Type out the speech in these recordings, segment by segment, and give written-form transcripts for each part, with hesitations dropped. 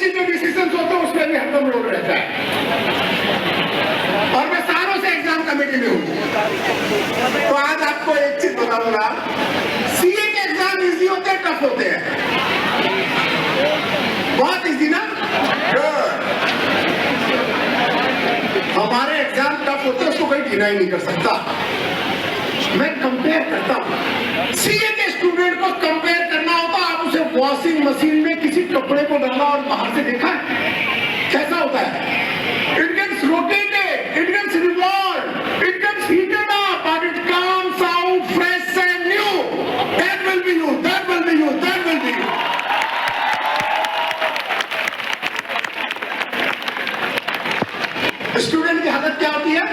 Policy जो decision होते हैं उसमें भी हरदम रोल रहता है। और मैं सालों से एग्जाम कमेटी में हूँ। तो आज आपको एक चीज बताऊंगा, सीए के एग्जाम इजी होते हैं, टफ होते हैं? बहुत इजी ना? हमारे एग्जाम टफ होते हैं, उसको कोई डिनाई नहीं कर सकता। मैं कंपेयर करता हूं, सीए के स्टूडेंट को कंपेयर करना होता, आप उसे वॉशिंग मशीन में किसी कपड़े को डाला और बाहर से देखा कैसा होता है? It gets rotated, it gets revolved, it gets heated up and it comes out fresh and new. That will be you, that will be you, that will be you. Student की हालत क्या होती है?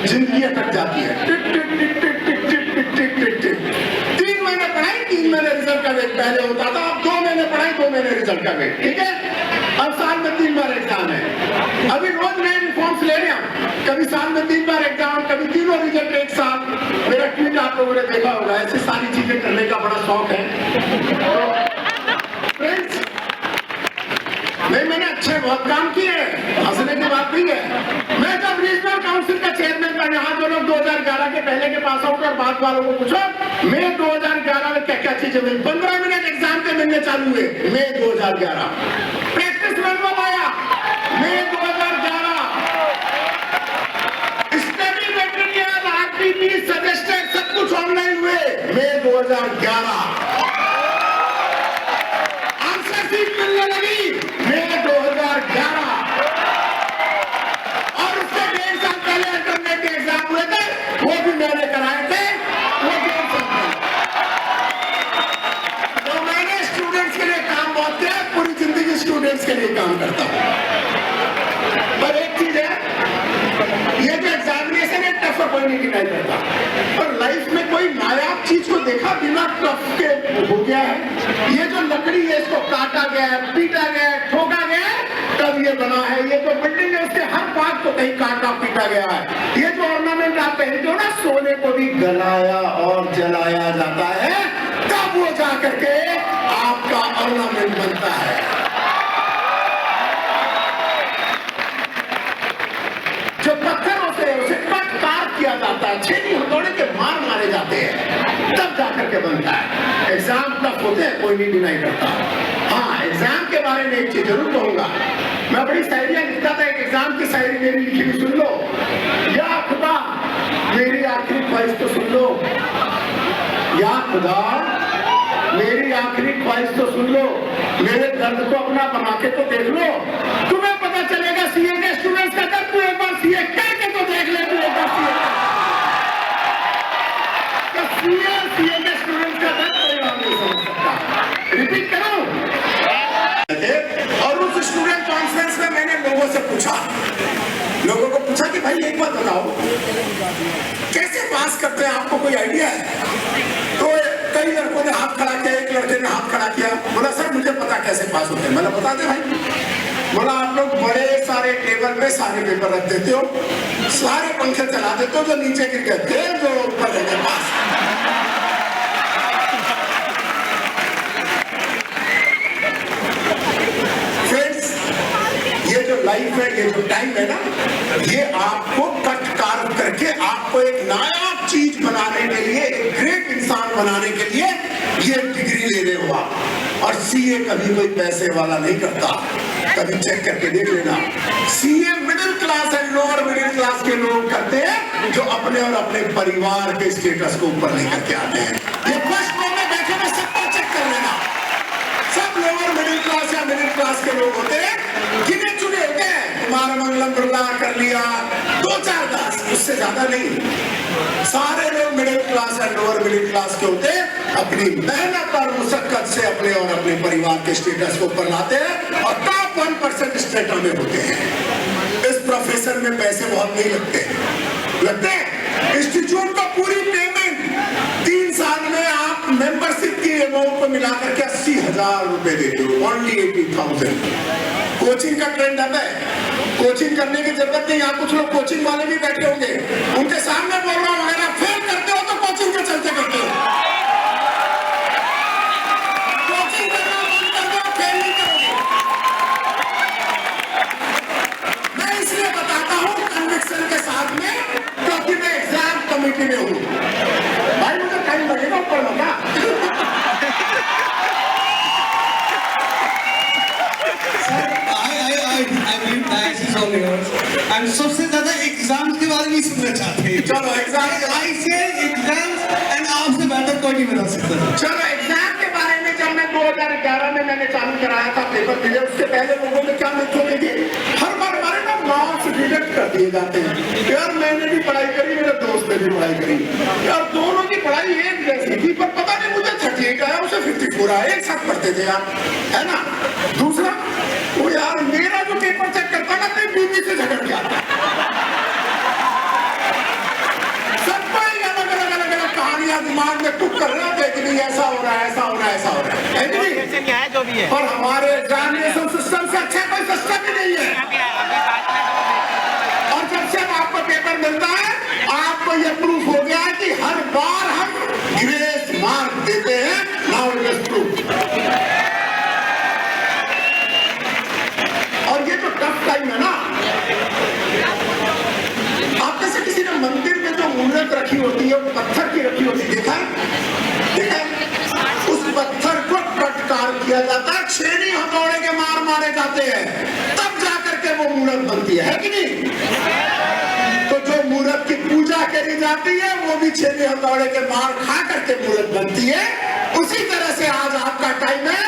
जिंदगी अटक जाती है। टिक टिक टिक टिक टिक टिक टिक टिक टिक टिक। 3 महीने पढ़ाई, 3 महीने रिजल्ट का वेट पहले होता था, अब 2 महीने पढ़ाई, 2 महीने रिजल्ट का वेट। ठीक है, अब साल में 3 बार एग्जाम है। अभी रोज नए रिफॉर्म्स ले रहे हैं, कभी साल में 3 बार एग्जाम, कभी तीनों रिजल्ट एक साथ। मेरा ट्वीट आप लोगों ने देखा होगा, ऐसी सारी चीजें करने का बड़ा शौक है। फ्रेंड्स, नहीं, मैंने अच्छे बहुत काम किए हैं, हंसने की बात नहीं है। मैं जब रीजनल काउंसिल का चेयरमैन था, यहाँ जो लोग 2011 के पहले के पास आउट और बाद वालों को पूछो, मई 2011 में क्या क्या चीजें मिली। 15 मिनट एग्जाम के मिलने चालू हुए मई 2011। प्रैक्टिस मैनुअल आया मई 2011। स्टडी मटेरियल, आरपीपी, सजेस्टेड सब कुछ ऑनलाइन हुए मई 2011। आंसर शीट मिलने लगी मई 2011। और उससे 1.5 साल पहले इंटरनेट के एग्जाम हुए थे, वो भी मैंने कराए थे, वो 1.5 साल पहले। तो मैंने स्टूडेंट्स के लिए काम बहुत किया, पूरी जिंदगी स्टूडेंट्स के लिए काम करता हूं। पर एक चीज है, ये जो एग्जामिनेशन है टफ कोई नहीं डिनाई करता, पर लाइफ में कोई नायाब चीज को देखा बिना टफ के हो गया है? ये जो लकड़ी है, इसको काटा गया है, पीटा गया है, ठोका गया है, तब ये बना है। ये जो बिल्डिंग है, उसके हर पार्ट को कहीं काटा पीटा गया है। ये जो ऑर्नामेंट आप पहनते हो ना, सोने को भी गलाया और जलाया जाता है, तब वो जा करके आपका ऑर्नामेंट बनता है। जो पत्थरों से उसे कट काट किया जाता है, छेनी हथौड़े के मार मारे जाते हैं, तब जाकर के बनता है। एग्जाम टफ होते हैं, कोई नहीं डिनाई करता। हाँ, एग्जाम के बारे में एक चीज जरूर कहूंगा, मैं बड़ी शायरियां लिखता था, एक एग्जाम की शायरी मेरी लिखी हुई सुन लो। या खुदा मेरी आखिरी ख्वाहिश तो सुन लो, या खुदा मेरी आखिरी ख्वाहिश तो सुन लो, मेरे दर्द को अपना बना के तो देख लो, तुम्हें पता चलेगा सीए के स्टूडेंट्स का दर्द। तू एक बार सीए करके तो देख ले, तू एक बार सीए के स्टूडेंट्स का दर्द कोई और नहीं समझ सकता। रिपीट करो। और उस स्टूडेंट कॉन्फ्रेंस में मैंने लोगों से पूछा, कि भाई एक बात बताओ, कैसे पास करते हैं, आपको कोई आइडिया है? तो कई लड़कों ने हाथ खड़ा किया, एक लड़के ने हाथ खड़ा किया, बोला सर मुझे पता कैसे पास होते हैं। मैंने बता दे भाई। बोला आप लोग बड़े सारे टेबल पे सारे पेपर रख देते हो, सारे पंखे चला देते हो, जो नीचे गिर गए थे जो ऊपर रह गए पास। लाइफ है, ये जो टाइम है ना, ये आपको कट कार्व करके आपको एक नायाब चीज बनाने के लिए, एक ग्रेट इंसान बनाने के लिए ये डिग्री ले रहे हो आप। और सीए कभी कोई पैसे वाला नहीं करता, कभी चेक करके देख लेना। CA middle class and lower middle class के लोग करते हैं, जो अपने और अपने परिवार के स्टेटस को ऊपर लेकर के आते हैं। ये फर्स्ट रो में बैठे में सबको चेक कर लेना, सब लोअर मिडिल क्लास या मिडिल क्लास के लोग होते हैं, गिने चुने होते हैं, तुम्हारा मंगलम बुल्ला कर लिया, 2 4 10, उससे ज्यादा नहीं। सारे लोग मिडिल क्लास या लोअर मिडिल क्लास के होते हैं, अपनी मेहनत और मुशक्कत से अपने और अपने परिवार के स्टेटस को ऊपर लाते हैं, और टॉप 1% स्टेटस में होते हैं। इस प्रोफेशन में पैसे बहुत नहीं लगते हैं। इंस्टीट्यूट को पूरी पेमेंट 3 साल में आप मेंबरशिप की अमाउंट को मिलाकर के 80,000 रुपए देते हो, ओनली 80,000। कोचिंग का ट्रेंड आता है, कोचिंग करने की जरूरत नहीं। यहाँ कुछ लोग कोचिंग वाले भी बैठे होंगे, उनके सामने बोल रहा हूँ, अगर आप फेल करते हो तो कोचिंग के चलते करते हो, कोचिंग करना बंद कर दो, फेल नहीं करोगे। एंड सबसे ज्यादा एग्जाम्स के बारे में सुनना चाहते हैं। चलो एग्जाम के आई से एग्जाम्स एंड आपसे बेटर कोई नहीं बता सकता। चलो एग्जाम के बारे में जब मैं 2011 में मैंने चालू कराया था पेपर मिले, उससे पहले लोगों ने क्या मेथड दी, हर बार हमारे ना मार्क्स डिडक्ट कर दिए जाते हैं। यार मैंने भी पढ़ाई करी, मेरे दोस्त ने भी पढ़ाई करी, यार दोनों की पढ़ाई एक जैसी थी, पर पता नहीं मुझे 38 आया उसे 54 आया, एक साथ पढ़ते थे यार, है ना। दूसरा वो यार मेरा जो पेपर चेक करता ना तो बीवी से झगड़ गया, सबको अलग अलग कहानियां दिमाग में कुक कर रहे थे कि नहीं ऐसा हो रहा है, ऐसा हो रहा है, ऐसा हो रहा है कि नहीं, जो भी है। पर हमारे एग्जामिनेशन सिस्टम से अच्छा कोई सिस्टम ही नहीं है। और जब से आपको पेपर मिलता है आपको यह प्रूफ हो गया है कि हर बार हम ग्रेस मार्क देते हैं। Now it is proof. और ये जो टफ टाइम है ना, आप जैसे किसी ने मंदिर में जो मूर्त रखी होती है वो पत्थर की रखी होती है, देखा है? उस पत्थर को कटकार किया जाता है, छेनी हथौड़े के मार मारे जाते हैं, तब जाकर के वो मूर्त बनती है कि नहीं। तो जो मूर्त की पूजा करी जाती है वो भी छेनी हथौड़े के मार खा करके मूर्त बनती है। उसी तरह से आज आपका टाइम है,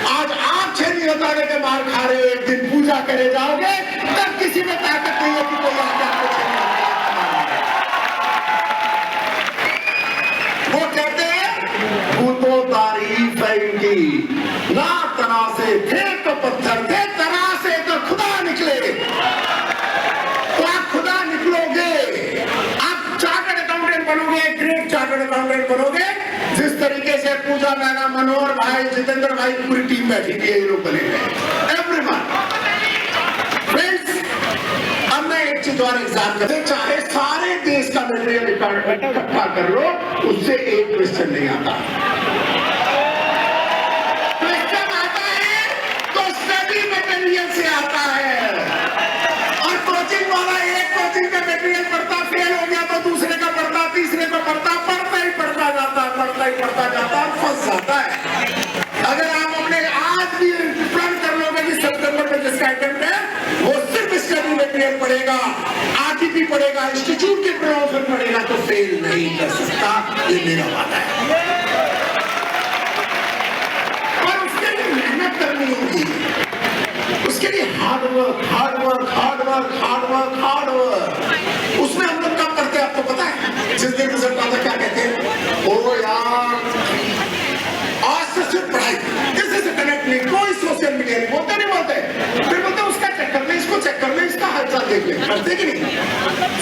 आज आप छेनी हथौड़े के मार खा रहे हो, एक दिन पूजा करे जाओगे तब किसी में ताकत नहीं है कि कोई आके आपको छेनी वो कहते हैं भूतो तारीफ है इनकी, ना तरासे थे तो पत्थर थे, तरासे तो खुदा निकले। तो आप खुदा निकलोगे, आप चार्टर्ड अकाउंटेंट बनोगे, ग्रेट चार्टर्ड अकाउंटेंट बनोगे। जिस तरीके से पूजा मैडम, मनोहर भाई, जितेंद्र भाई, पूरी टीम बैठी थी, ये लोग बनेंगे एवरीवन। फ्रेंड्स, अब मैं एक चीज और एग्जाम करते, चाहे सारे देश का मटेरियल इकट्ठा कर लो, उससे एक क्वेश्चन नहीं आता। क्वेश्चन आता है तो स्टडी मटेरियल से आता है। और कोचिंग वाला एक कोचिंग का मटेरियल पढ़ता, फेल हो गया तो दूसरे का पढ़ता, तीसरे का पढ़ता, पढ़ता ही पढ़ता जाता, पढ़ता ही पढ़ता जाता, फंस जाता है। अगर आप अपने आज भी प्लान कर लोगे कि सितंबर में जिसका अटेम्प्ट है वो सिर्फ स्टडी मटेरियल पढ़ेगा, आरटीपी पढ़ेगा, इंस्टीट्यूट के प्रोफेसर पढ़ेगा, तो फेल नहीं कर सकता। ये मेरा वादा है। और उसके लिए मेहनत करनी होगी, उसके लिए hard work, hard work, hard work, hard work, hard work. उसमें हम लोग कब करते हैं आपको पता है? जिस दिन रिजल्ट आता क्या कहते हैं, ओ यार आज से सिर्फ पढ़ाई, किसी से कनेक्ट नहीं, कोई सोशल मीडिया नहीं, बोलते नहीं बोलते। फिर बोलते उसका चेक कर ले, इसको चेक कर ले, इसका हालचाल देख ले, करते कि नहीं?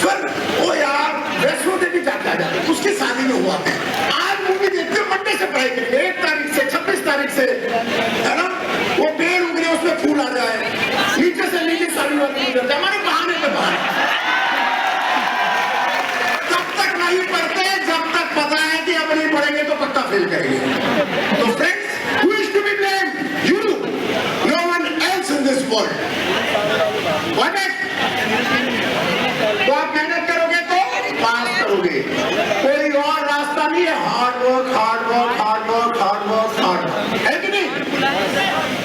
फिर ओ यार वैष्णो देवी जाके आ जाते, उसकी शादी में हुआ है, आज मूवी देखते मंडे से पढ़ाई करेंगे, 1 तारीख से 26 तारीख से, है ना। वो पेड़ उग रहे उसमें फूल आ जाए, नीचे से नीचे सारी बात हमारे बहाने पे बहाने। तब तक नहीं पढ़ते जब तक पता है कि अब नहीं पढ़ेंगे तो पक्का फेल करेंगे। तो friends, who is to be blamed? You, no one else in this world. What is? तो आप मेहनत करोगे तो पास करोगे, कोई और रास्ता नहीं है। Hard work, hard work, hard work, hard work, hard work, है कि नहीं?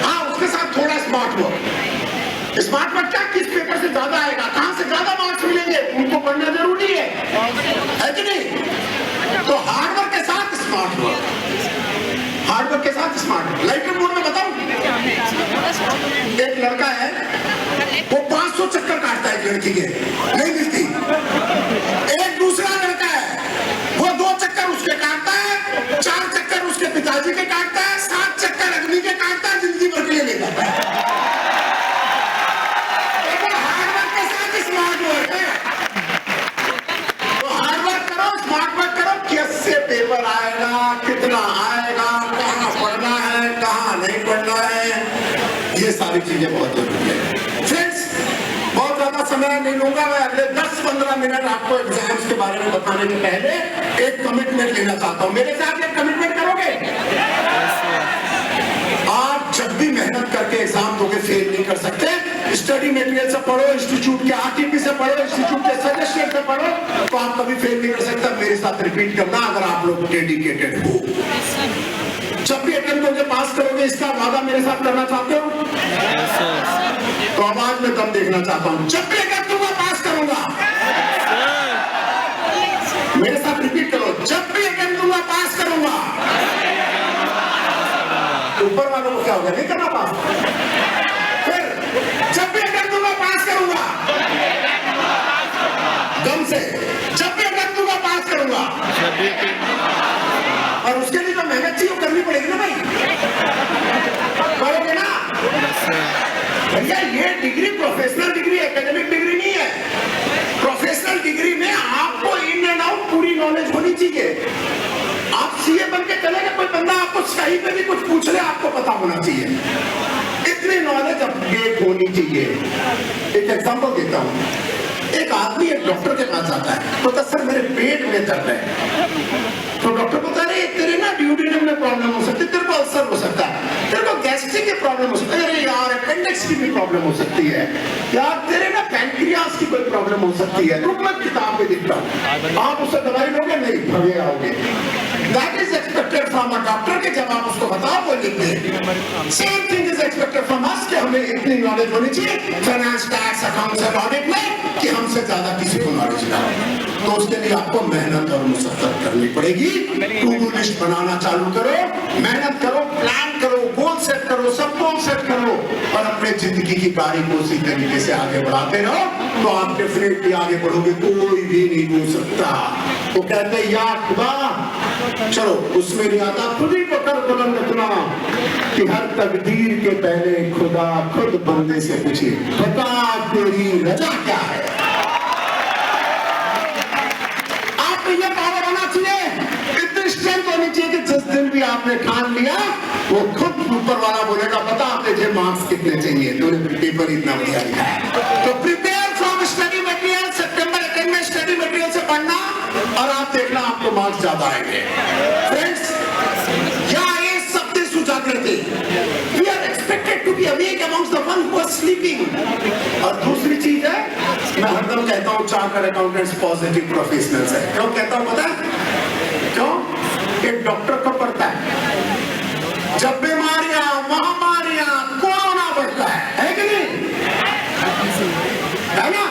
हाँ, उसके साथ थोड़ा स्मार्ट वर्क। स्मार्ट वर्क क्या, किस पेपर से ज्यादा आएगा, कहां से ज्यादा मार्क्स मिलेंगे, उनको पढ़ना जरूरी है कि नहीं? तो हार्ड वर्क के साथ स्मार्ट वर्क, हार्ड वर्क के साथ स्मार्ट वर्क। लाइटर बोर्ड में बताऊं, एक लड़का है वो 500 चक्कर काटता है लड़की के, नहीं मिलती। एक दूसरा लड़का है वो 2 चक्कर उसके काटता है, 4 चक्कर उसके पिताजी के काटता है, 7 चक्कर अग्नि के काटता है, जिंदगी भर के लिए नहीं करता है। हार्ड वर्क के साथ स्मार्ट वर्क है। तो हार्ड वर्क करो, स्मार्ट वर्क करो, कैसे पेपर आएगा, कितना आएगा, कहाँ पढ़ना है, कहाँ नहीं पढ़ना है, ये सारी चीजें बहुत जरूरी है। फ्रेंड्स, बहुत ज्यादा समय नहीं लूंगा, मैं अगले 10-15 मिनट आपको एग्जाम्स के बारे में बताने के पहले एक कमिटमेंट लेना चाहता हूं। मेरे साथ एक कमिटमेंट करोगे? आप जब भी मेहनत करके एग्जाम दोगे फेल नहीं कर सकते। स्टडी मटेरियल से पढ़ो, इंस्टीट्यूट के आरटीपी से पढ़ो, इंस्टीट्यूट के सजेशन से पढ़ो, तो आप कभी फेल नहीं कर सकते। मेरे साथ रिपीट करना अगर आप लोग डेडिकेटेड हो। जब भी अटेम्प्ट दोगे पास करोगे, इसका वादा मेरे साथ करना चाहते हो? तो आवाज में दम देखना चाहता हूं। जब भी अटेम्प्ट दूंगा पास क्या होगा, नहीं करना पास। फिर जब भी कर दूंगा पास करूंगा, दम से जब भी कर दूंगा पास करूंगा। और उसके लिए जो मेहनत चाहिए वो करनी पड़ेगी ना भाई, करोगे ना भैया। ये degree professional degree, academic degree नहीं है। प्रोफेशनल डिग्री में आपको इन एंड आउट पूरी नॉलेज होनी चाहिए। आप सीए बन के चले गए, कोई बंदा आपको सही पे भी कुछ पूछ ले, आपको पता होना चाहिए, इतनी नॉलेज अपडेट होनी चाहिए। एक एग्जांपल देता हूँ, एक आदमी एक डॉक्टर के पास जाता है, बोलता सर मेरे पेट में दर्द है। तो डॉक्टर बोलता है तेरे ना ड्यूडेनम में प्रॉब्लम हो सकती है, तेरे को अल्सर हो सकता है, तेरे को गैस्ट्रिक की प्रॉब्लम हो सकती है, अरे यार अपेंडिक्स की भी प्रॉब्लम हो सकती है, यार तेरे ना पैंक्रियास की कोई प्रॉब्लम हो सकती है। रुक मैं किताब में लिखता हूँ, आप उससे दवाई लोगे नहीं, भगे आओगे। That is expected from a doctor के जब आप उसको बताओ वो लिख दे। Same thing is expected from us कि हमें इतनी नॉलेज होनी चाहिए finance, tax, accounts and audit में कि हमसे ज्यादा किसी को नॉलेज ना हो। तो उसके लिए आपको मेहनत और मुशक्कत करनी पड़ेगी। टू डू लिस्ट बनाना चालू करो, मेहनत करो, प्लान करो, गोल सेट करो, सब गोल सेट करो और अपने जिंदगी की गाड़ी को उसी तरीके से आगे बढ़ाते रहो, तो आप डेफिनेटली आगे बढ़ोगे, कोई भी नहीं हो सकता। तो कहते हैं या खुदा, चलो उसमें नहीं आता, खुद ही को कर बुलंद इतना कि हर तकदीर के पहले खुदा खुद बंदे से पूछे बता तेरी रजा क्या है। आपको ये पावर होना चाहिए, इतनी स्ट्रेंथ होनी चाहिए कि जिस दिन भी आपने ठान लिया वो खुद ऊपर वाला बोलेगा बता तुझे मार्क्स कितने चाहिए, तूने पेपर इतना बढ़िया लिखा है। तो प्रिपेयर फ्रॉम स्टडी मटेरियल, सितंबर 18 में स्टडी मटेरियल से पढ़ना और आप देखना आपको मार्क्स ज्यादा आएंगे। फ्रेंड्स, यहाँ ये सत्य सुजागृति, we are expected to be awake amongst the one who are sleeping. और दूसरी चीज है, मैं हरदम कहता हूँ चार्टर्ड अकाउंटेंट्स पॉजिटिव प्रोफेशनल्स है। क्यों कहता हूँ पता है? क्यों? एक डॉक्टर कब पढ़ता है? जब बीमारियां, महामारियां, कोरोना बढ़ता है कि नहीं? है ना?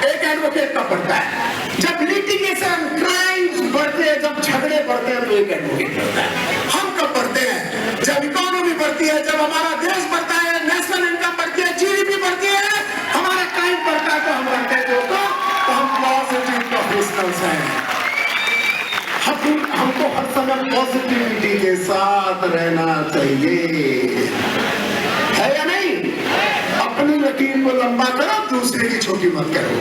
एक एडवोकेट का पढ़ता है। जब लिटिगेशन, क्राइम्स बढ़ते हैं, जब झगड़े बढ़ते हैं तो एक एडवोकेट पढ़ता है। हम कब बढ़ते हैं? जब इकोनॉमी बढ़ती है, जब हमारा देश बढ़ता है, नेशनल इनकम बढ़ती है, जीडीपी बढ़ती है, हमारा क्राइम बढ़ता है, तो हम बढ़ते हैं तो हम पॉजिटिव प्रोफेशनल्स हैं। हमको हर समय पॉजिटिविटी के साथ रहना चाहिए, है या नहीं? अपनी लकीर को लंबा करो, दूसरे की छोटी मत करो।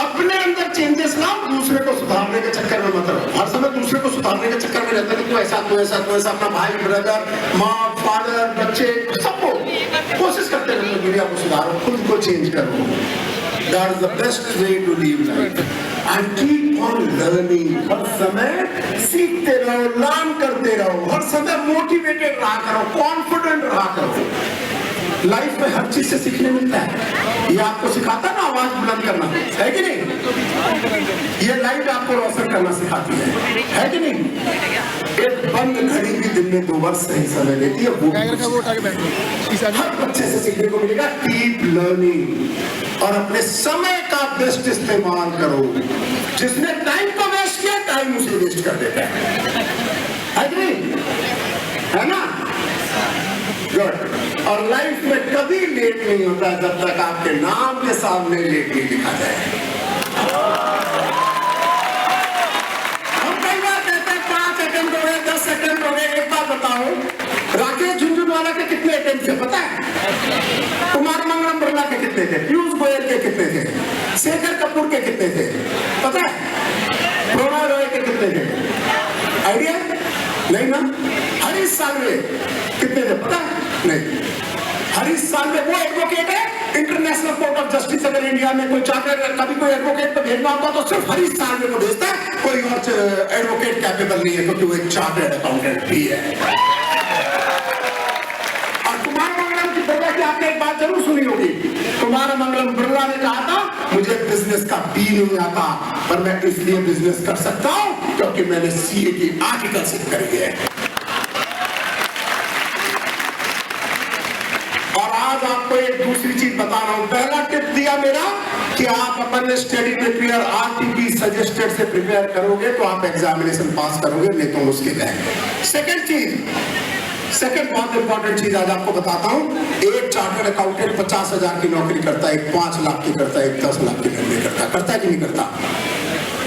अपने अंदर चेंजेस लाओ, दूसरे को सुधारने के चक्कर में मत रहो। हर समय दूसरे को सुधारने के चक्कर में रहता है, तू ऐसा तू ऐसा तू ऐसा, अपना भाई, ब्रदर, माँ, फादर, बच्चे, सबको कोशिश करते रहो दुनिया को सुधारो, खुद को चेंज करो। That is the best way to live life. And keep on learning. हर समय सीखते रहो, लर्न करते रहो, हर समय मोटिवेटेड रहा करो, कॉन्फिडेंट रहा करो। लाइफ में हर चीज से सीखने मिलता है। ये आपको सिखाता ना आवाज बुलंद करना, है कि नहीं? ये लाइट आपको रोशन करना सिखाती है कि नहीं? एक बंद घड़ी भी दिन में 2 वर्ष सही समय लेती है, वो हर बच्चे से सीखने को मिलेगा। कीप लर्निंग और अपने समय का बेस्ट इस्तेमाल करो। जिसने टाइम को वेस्ट किया, टाइम उसे वेस्ट कर देता है कि नहीं? है ना? गुड। और लाइफ में कभी लेट नहीं होता जब तक आपके नाम के सामने लेट नहीं लिखा जाए। हम कई बार कहते हैं 5 अटेम्प्ट हो गए, 10 अटेम्प्ट हो गए। एक बात बताओ, राकेश झुंझुनवाला के कितने अटेम्प्ट थे पता है? कुमार मंगलम बिरला के कितने थे? पीयूष गोयल के कितने थे? शेखर कपूर के कितने थे पता है? प्रणय रॉय के कितने थे? आइडिया नहीं ना? हरीश साल्वे कितने थे पता है? नहीं। हरीश साल्वे वो एडवोकेट है, इंटरनेशनल कोर्ट ऑफ जस्टिस अगर इंडिया में कोई चार्टर कभी कोई एडवोकेट को भेजना होता तो सिर्फ हरीश साल्वे को भेजता है, कोई और एडवोकेट कैपेबल नहीं है क्योंकि वो एक चार्टर्ड अकाउंटेंट भी है। और कुमार मंगलम की बिरला की आपने एक बात जरूर सुनी होगी। कुमार मंगलम बिरला ने कहा था मुझे बिजनेस का बी नहीं आता, पर मैं इसलिए बिजनेस कर सकता हूं क्योंकि मैंने सीए की आर्टिकल सीख करी है। आज आपको एक दूसरी चीज बता रहा हूं। पहला टिप दिया मेरा कि आप अपन स्टडी प्रिपेयर आरटीपी सजेस्टेड से प्रिपेयर करोगे तो आप एग्जामिनेशन पास करोगे, नहीं तो मुश्किल है। सेकंड चीज, सेकंड बहुत इंपॉर्टेंट चीज आज आपको बताता हूं। एक चार्टर्ड अकाउंटेंट 50,000 की नौकरी करता है, एक 5 लाख की करता है, एक 10 लाख की नौकरी करता है कि नहीं करता?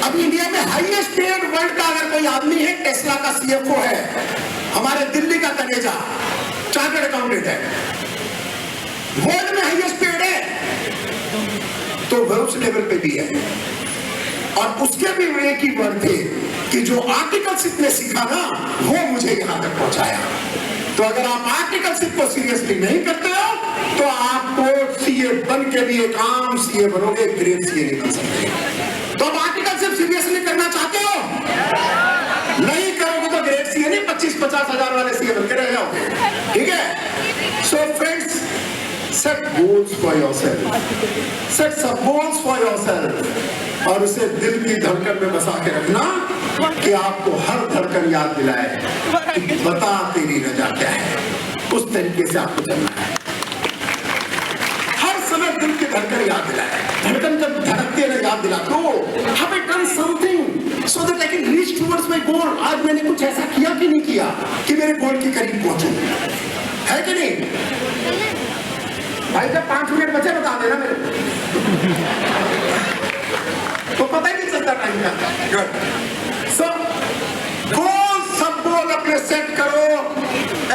अब इंडिया में हाईएस्ट पेड वर्ल्ड का अगर कोई आदमी है, टेस्ला का सीएफओ है, हमारे दिल्ली का कनेजा चार्टर्ड अकाउंटेंट है, वर्ल्ड में हाईएस्ट पेड है, तो वह उस लेवल पे भी है। और उसके भी एक ही वर्ड थे कि जो आर्टिकलशिप ने सीखा ना, वो मुझे यहां तक पहुंचाया। तो अगर आप आर्टिकलशिप को सीरियसली नहीं करते हो तो आपको सीए बन के भी एक आम सीए बनोगे, ग्रेट सीए नहीं बन सकते। तो आप आर्टिकलशिप सीरियसली करना चाहते हो? नहीं करोगे तो ग्रेट सीए नहीं, 25-50 हजार वाले सीए बन के रह जाओगे। ठीक है? So friends, set goals for yourself, set some goals for yourself, और उसे दिल की धड़कन में बसा के रखना कि आपको हर धड़कन याद दिलाए कि बता तेरी रजा क्या है। उस तरीके से आपको चलना है, हर समय दिल की धड़कन याद दिलाए। धड़कन जब धड़कती है ना, याद दिला दो, have I done something so that I can reach towards my goal? आज मैंने कुछ ऐसा किया कि नहीं किया कि मेरे गोल के करीब पहुंचूं, है कि नहीं? भाई जब 5 मिनट बचे बता देना मेरे तो पता ही नहीं चलता टाइम का। गुड। सो गोल, सब गोल अपने सेट करो,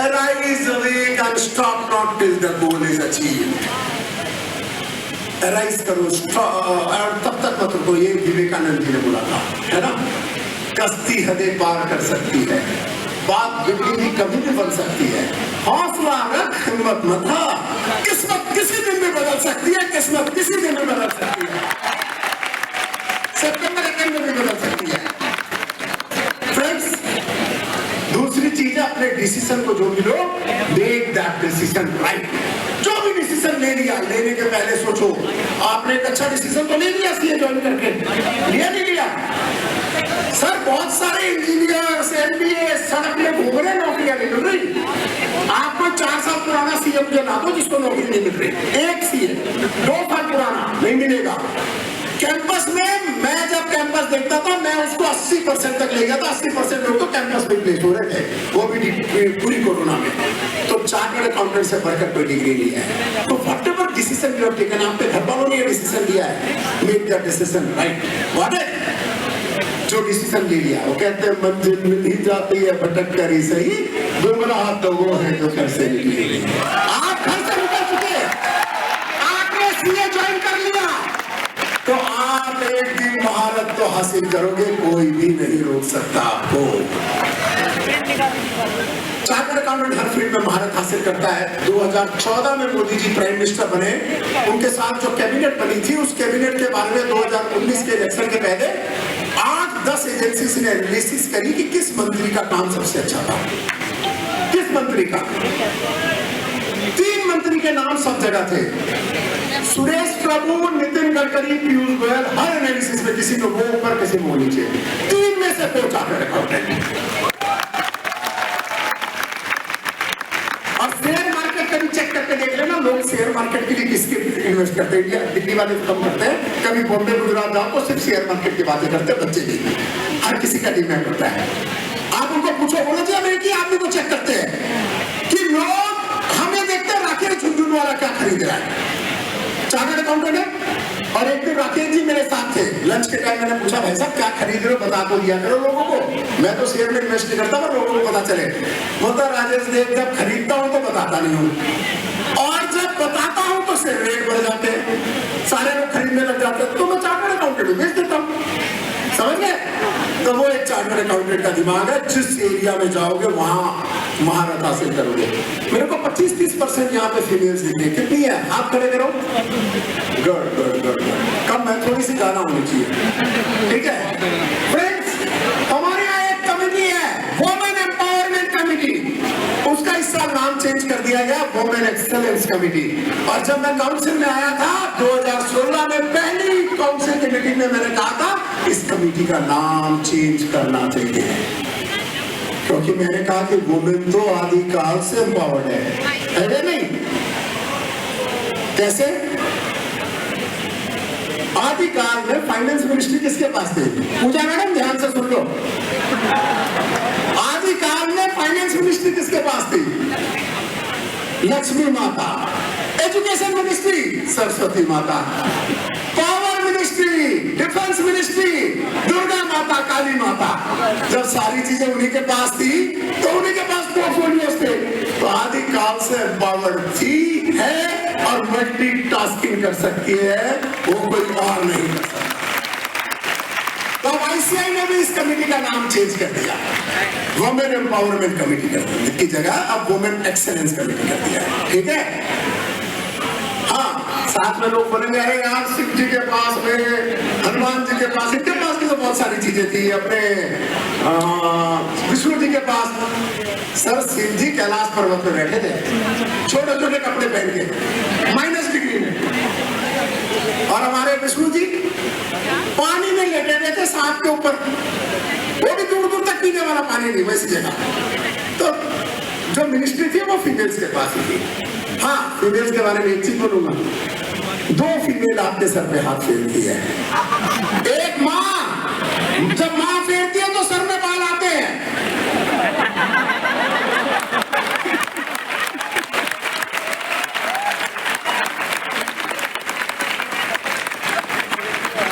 arise awake and stop not till the goal is achieved। arise करो, और तब तक मत रुको। ये विवेकानंद जी ने बोला था, है ना? कश्ती हदें पार कर सकती है, बात बिगड़ी भी कभी भी बन सकती है, हौसला रख, हिम्मत मत हार, किस्मत किसी दिन में बदल सकती है, किस्मत किसी दिन में बदल सकती है, सितंबर 1 में भी बदल सकती है। फ्रेंड्स, दूसरी चीज है, अपने डिसीजन को जो भी लो, मेक दैट डिसीजन राइट। जो भी डिसीजन ले लिया, लेने के पहले सोचो, आपने एक अच्छा डिसीजन तो ले लिया सीए ज्वाइन करके, लिया नहीं लिया? सर बहुत सारे इंजीनियर्स, एमबीए सड़क में घूम रहे, नौकरियां नहीं मिल रही। आपको 4 साल पुराना सीए मुझे ला दो जिसको नौकरी नहीं मिल रही, एक सीए 2 साल पुराना नहीं मिलेगा। कैंपस में मैं जब कैंपस देखता था, मैं उसको 80% तक ले गया था। 80% लोग तो कैंपस में प्लेस हो रहे थे, वो भी पूरी कोरोना में। तो चार्टर्ड अकाउंटेंट से बढ़कर कोई डिग्री नहीं है। तो whatever decision you have taken, आपके घर वालों ने ये डिसीजन लिया है, make that decision right. What है जो डिसीजन ले लिया, वो कहते हैं मंजिल मिल ही जाती है भटक कर ही सही, गुमराह तो वो है जो घर से निकले। आप घर से निकल चुके, आपने सीए ज्वाइन कर लिया, तो आप एक दिन महारत तो हासिल करोगे, कोई भी नहीं रोक सकता आपको। चार्टर्ड अकाउंटेंट हर फील्ड में महारत हासिल करता है। 2014 में मोदी जी प्राइम मिनिस्टर बने, उनके साथ जो कैबिनेट बनी थी, उस कैबिनेट के बारे में 2019 के इलेक्शन के पहले 8-10 एजेंसीज ने एनालिसिस करी कि किस मंत्री का काम सबसे अच्छा था, किस मंत्री का। 3 मंत्री के नाम सब जगह थे, सुरेश प्रभु, नितिन गडकरी, पीयूष गोयल। हर एनालिसिस में किसी को वो ऊपर, किसी को नीचे, 3 में से कोई चार्टर्ड अकाउंटेंट। और शेयर मार्केट का भी चेक करके देख लेना, लोग शेयर मार्केट के लिए किसके इन्वेस्ट करते हैं। दिल्ली वाले कम करते हैं, कभी बॉम्बे गुजरात जाओ तो सिर्फ शेयर मार्केट की बातें करते हैं, बच्चे नहीं, हर किसी का डिमांड होता है। आप उनको पूछो, बोलो जी अमेरिकी आदमी को चेक करते हैं कि लोग हमें देखते हैं राकेश झुनझुनवाला क्या खरीद रहा है, चार्टर्ड अकाउंटेंट है। और एक दिन राकेश जी मेरे साथ थे, लंच के टाइम मैंने पूछा, भाई साहब क्या खरीद रहे हो, बता तो दिया करो लोगों को, मैं तो शेयर में इन्वेस्ट नहीं करता, पर लोगों को पता चले। बोलता राजेश देव, जब खरीदता हूं तो बताता नहीं हूं, और जब बताता हूं तो शेयर रेट बढ़ जाते हैं, सारे लोग खरीदने लग जाते हैं, तो मैं चार्टर्ड अकाउंटेंट बेच देता हूं। समझ गए? तो वो एक चार्टर्ड अकाउंटेंट का दिमाग है, जिस एरिया में जाओगे वहां महारत हासिल करोगे। मेरे को 25-30% यहाँ पे फीमेल्स दिख रही है, कितनी है? हाथ खड़े करो। गुड गुड गुड, कम है, थोड़ी सी ज्यादा होनी चाहिए। ठीक है फ्रेंड्स, हमारे यहाँ एक कमेटी है, वुमेन एम्पावरमेंट कमेटी, उसका इस साल नाम चेंज कर दिया गया वुमेन एक्सेलेंस कमेटी। और जब मैं काउंसिल में आया था 2016 में, पहली काउंसिल की मीटिंग में मैंने कहा था इस कमेटी का नाम चेंज करना चाहिए, क्योंकि मैंने कहा कि वुमेन तो आदिकाल से एम्पावर्ड है नहीं? कैसे? आदिकाल में फाइनेंस मिनिस्ट्री किसके पास थी? पूजा मैडम ध्यान से सुन लो, आदिकाल में फाइनेंस मिनिस्ट्री किसके पास थी? लक्ष्मी माता, एजुकेशन मिनिस्ट्री सरस्वती माता, power ministry, defence ministry Durga माता, काली माता। जब सारी चीजें उन्हीं के पास थी तो उन्हीं के पास पोर्टफोलियोज थे। तो आदिकाल से पावर थी, है और मल्टीटास्किंग कर सकती है, वो कोई और नहीं कर सकता। तो अब आईसीआई ने भी इस कमेटी का नाम चेंज कर दिया, वुमेन एम्पावरमेंट कमेटी कर दी, इसकी जगह अब वुमेन एक्सेलेंस कमेटी कर दिया। ठीक है, हाँ, साथ में लोग बोलेंगे अरे यार शिव जी के पास में, हनुमान जी के पास, इनके पास भी तो बहुत सारी चीजें थी, अपने विष्णु जी के पास। सर शिव जी कैलाश पर्वत पे बैठे थे, छोटे छोटे कपड़े पहन के, माइनस डिग्री में, और हमारे विष्णु जी पानी में लेटे हुए थे सांप के ऊपर, वो भी दूर दूर तक पीने वाला पानी नहीं, वैसी जगह। तो जो मिनिस्ट्री थी वो फीमेल्स के पास ही थी। हाँ, फीमेल्स के बारे में एक चीज बोलूंगा, 2 फीमेल आपके सर पे हाथ फेरती है। एक माँ, जब माँ फेरती है तो सर में बाल आते हैं।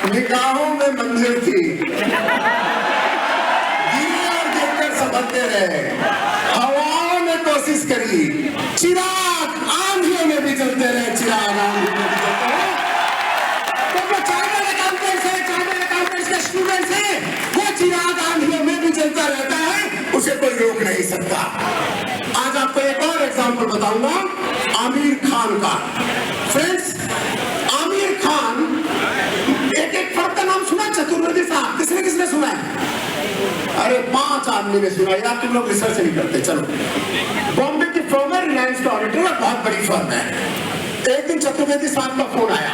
निगाहों में मंजिल थी, गिरे और गिरकर संभलते रहे, हवाओं में कोशिश करी, चिराग आंधियों में भी जलते रहे, चिराग आंधियों में भी जलते रहे। तो वो चार्टर्ड अकाउंटेंट्स के स्टूडेंट्स हैं, वो चिराग आंधियों में भी जलता रहता है, उसे कोई रोक नहीं सकता। आज आपको एक और एग्जाम्पल बताऊंगा आमिर खान का। फ्रेंड्स, आमिर खान, एक फर्द का नाम सुना, चतुर्वेदी साहब, किसने किसने सुना है? अरे 5 आदमी ने सुना, यार तुम लोग रिसर्च नहीं करते। चलो, बॉम्बे की फर्म है रिलायंस का ऑडिटर, बहुत बड़ी फर्म है। एक दिन चतुर्वेदी साहब का फोन आया,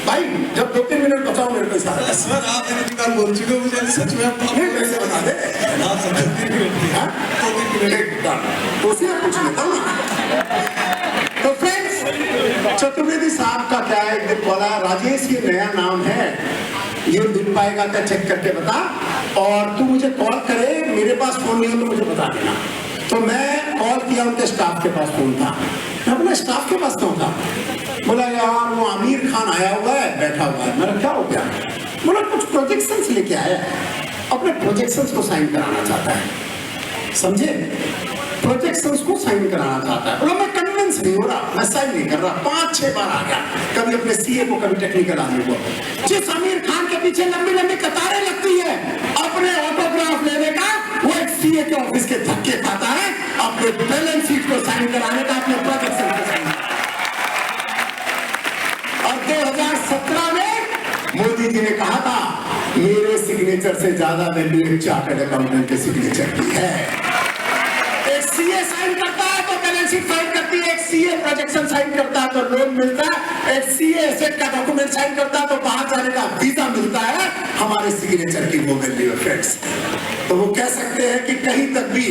भाई जब 2-3 मिनट बचाओ मेरे को सारा। सर आप इतनी बार बोल चुके हो, मुझे सच में आप कैसे बता दे, आप सब 3 मिनट हाँ? तो उसी में पूछ लेता हूँ। तो फ्रेंड्स, चतुर्वेदी साहब का क्या है, एक दिन बोला राजेश ये नया नाम है, ये मिल पाएगा क्या, चेक करके बता, और तू मुझे कॉल करे, मेरे पास फोन नहीं हो तो मुझे बता देना। तो मैं कॉल किया, उनके स्टाफ के पास फोन था। मैं बोला स्टाफ के पास क्यों था? बोला यार वो आमिर खान आया हुआ है, बैठा हुआ है। मेरा क्या हो गया? बोला कुछ प्रोजेक्शंस लेके आया है, अपने प्रोजेक्शंस को साइन कराना चाहता है। समझे, प्रोजेक्शंस को साइन कराना चाहता है। बोला मैं कन्विंस नहीं हो रहा, मैं साइन नहीं कर रहा। 5-6 बार आ गया, कभी अपने सीए को, कभी टेक्निकल आदमी को। जिस आमिर खान के पीछे लंबी लंबी कतारें लगती है अपने ऑटोग्राफ लेने का, वो एक सीए के ऑफिस के धक्के खाता है अपने बैलेंस शीट को साइन कराने का, अपने प्रोजेक्शन को साइन। और 2017 में मोदी जी ने कहा था मेरे सिग्नेचर से ज्यादा वैल्यू एक चार्टर्ड अकाउंटेंट के सिग्नेचर की है। एक सीए साइन करता है तो बैलेंस शीट फाइल करती है, एक सीए प्रोजेक्शन साइन करता है तो लोन मिलता है, एक सीए एसेट का डॉक्यूमेंट साइन करता है तो बाहर जाने का वीजा मिलता है। हमारे सिग्नेचर की वो वैल्यू है फ्रेंड्स। तो वो कह सकते हैं कि कहीं तक भी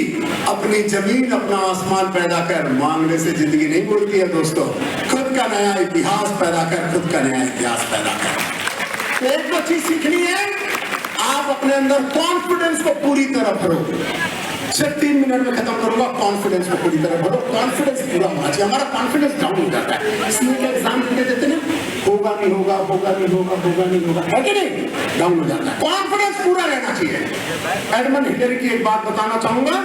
अपनी जमीन, अपना आसमान पैदा कर, मांगने से जिंदगी नहीं बोलती है दोस्तों। खुद का नया इतिहास पैदा कर, खुद का नया इतिहास पैदा कर। एक तो चीज सीखनी है, आप अपने अंदर कॉन्फिडेंस को पूरी तरह भरो। सिर्फ 3 मिनट में खत्म करूंगा। कॉन्फिडेंस को पूरी तरह भरो, कॉन्फिडेंस पूरा होना चाहिए। हमारा कॉन्फिडेंस डाउन हो जाता है, सीए का एग्जाम दे देते ना, होगा नहीं होगा, होगा नहीं होगा, होगा नहीं होगा, है कि नहीं, डाउन हो जाता है। कॉन्फिडेंस पूरा रहना चाहिए। एडमंड हिलरी की एक बात बताना चाहूंगा।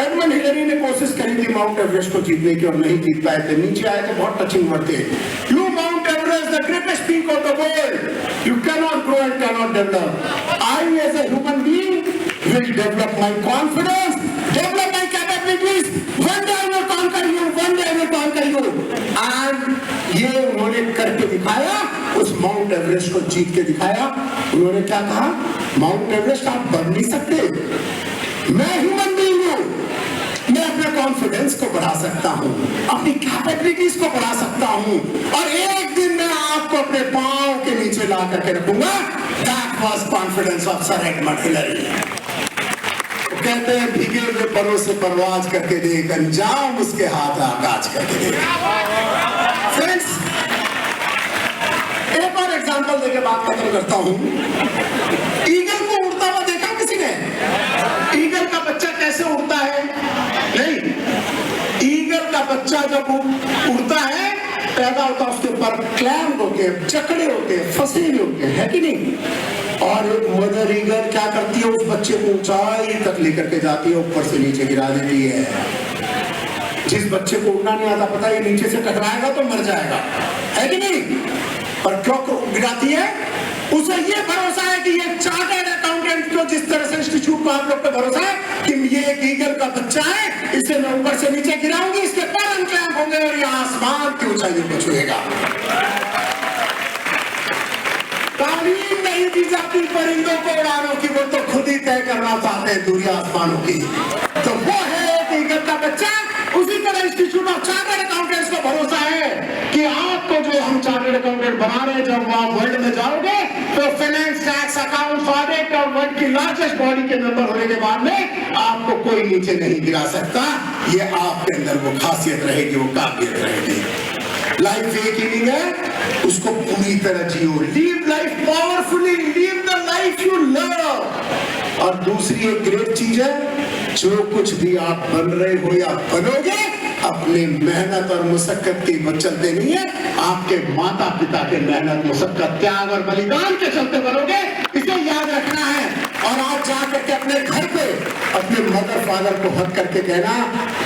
एडमंड हिलरी ने कोशिश करी थी माउंट एवरेस्ट को जीतने की और नहीं जीत पाए थे, नीचे आए थे। बहुत टचिंग वर्ड थे, you Mount Everest the greatest peak of the world, you cannot grow and cannot develop. I as a human being will develop my confidence, develop my capabilities. One day I will conquer you, one day I will conquer you. And ये उन्होंने करके दिखाया, उस mount Everest को जीत के दिखाया। उन्होंने क्या कहा, माउंट एवरेस्ट आप बढ़ नहीं सकते, मैं ह्यूमन बीइंग हूँ, मैं अपने कॉन्फिडेंस को बढ़ा सकता हूँ, अपनी कैपेबिलिटीज को बढ़ा सकता हूँ, और एक दिन मैं आपको अपने पांव के नीचे ला करके रखूंगा। That was confidence of Sir Edmund Hillary. कहते हैं भीगे हुए परों से परवाज करके देख, अंजाम उसके हाथ आगाज करके देख। फ्रेंड्स, एक और एग्जांपल देके बात खत्म करता हूं। ईगल को उड़ता हुआ देखा किसी ने? ईगल का बच्चा कैसे उड़ता है? नहीं, ईगल का बच्चा जब उड़ता है, पैदा होता है, उसके ऊपर क्लैम्प होते हैं, जकड़े होते हैं, फंसे हुए होते हैं, है कि नहीं? और एक मदर ईगल क्या करती है, उस बच्चे को ऊंचाई तक लेकर के जाती है, ऊपर से नीचे गिरा देती है। जिस बच्चे को उड़ना नहीं आता, पता है नीचे से टकराएगा तो मर जाएगा, है कि नहीं? और क्यों गिराती है? उसे ये भरोसा है कि ये चार्टर्ड अकाउंटेंट को, जिस तरह से इंस्टीट्यूट को आप लोग पे भरोसा है कि ये एक ईगल का बच्चा है, इसे मैं ऊपर से नीचे गिराऊंगी, इसके पर अनक्लैम्प होंगे और ये आसमान की ऊंचाइयों को छुएगा। तालीम नहीं दी जाती परिंदों को उड़ानों की, वो तो खुद ही तय करना चाहते हैं दूरी आसमानों की। तो वो है एक ईगल का बच्चा। उसी तरह इंस्टीट्यूट ऑफ चार्टर्ड अकाउंटेंट्स को भरोसा है कि आपको जो हम चार्टर्ड अकाउंटेंट बना रहे हैं, जब आप वर्ल्ड में जाओगे तो फाइनेंस, टैक्स, अकाउंट्स, ऑडिट और वर्ल्ड की लार्जेस्ट बॉडी के मेंबर होने के बाद में आपको कोई नीचे नहीं गिरा सकता। ये आपके अंदर वो खासियत रहेगी, वो काबिलियत रहेगी। लाइफ एक इनिंग है, उसको पूरी तरह जियो। Live life powerfully, live the life you love. और दूसरी एक ग्रेट चीज है, जो कुछ भी आप बन रहे हो या बनोगे, अपने मेहनत और मुशक्कत के चलते नहीं है, आपके माता पिता के मेहनत, मुशक्कत, त्याग और बलिदान के चलते बनोगे। इसे याद रखना है। और आज जाकर के अपने घर पे अपने मदर फादर को हक करके कहना,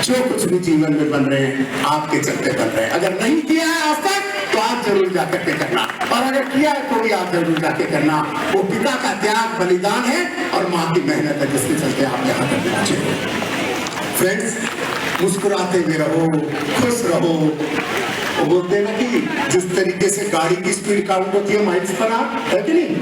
जो कुछ भी जीवन में बन रहे हैं आपके चलते बन रहे हैं। अगर नहीं किया है आज तक तो आप जरूर जाकर के करना, और अगर किया है तो भी आप जरूर जाके करना। वो पिता का त्याग, बलिदान है और माँ की मेहनत है, जिसके चलते आप यहाँ तक पहुंचे। फ्रेंड्स, मुस्कुराते हुए रहो, खुश रहो। वो बोलते हैं ना कि जिस तरीके से गाड़ी की स्पीड काउंट होती है माइल्स पर आवर, है कि नहीं?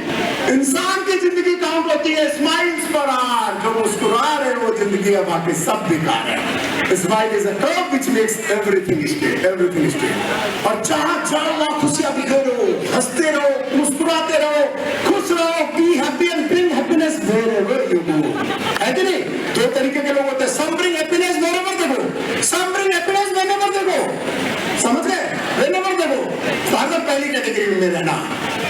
इंसान की जिंदगी काउंट होती है स्माइल्स पर आवर। जो मुस्कुरा रहे वो जिंदगी है, बाकी सब बेकार है। Smile is a curve which makes everything straight, everything straight. और जहां जाओ वहां खुशियां बिखेरो, हंसते रहो, मुस्कुराते रहो, खुश रहो, be happy and bring happiness wherever you go, है कि नहीं? दो तरीके के लोग होते हैं, सम ब्रिंग हैप्पीनेस वेयरएवर दे गो, सम ब्रिंग हैप्पीनेस वेयरएवर दे गो। समझ गए? वेयरएवर दे गो। फादर पहली कैटेगरी में रहना।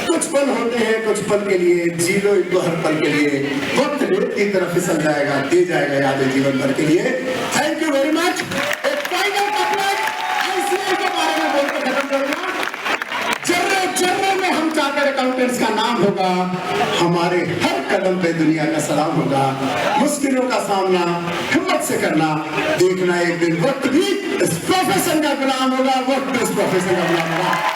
कुछ पल होते हैं, कुछ पल के लिए जी लो इनको, हर पल के लिए। वक्त रेत की तरफ फिसल जाएगा, दे जाएगा यादें जीवन भर के लिए। Thank you very much. एक फाइनल कपलेट आईसीआई के बारे में बोल के खत्म करूंगा। जर्रे जर्रे में हम चार्टर्ड अकाउंटेंट्स का नाम होगा, हमारे हर कदम पे दुनिया का सलाम होगा। मुश्किलों का सामना हिम्मत से करना, देखना एक दिन वक्त भी इस प्रोफेशन का गुलाम होगा, वक्त इस प्रोफेशन का गुलाम होगा।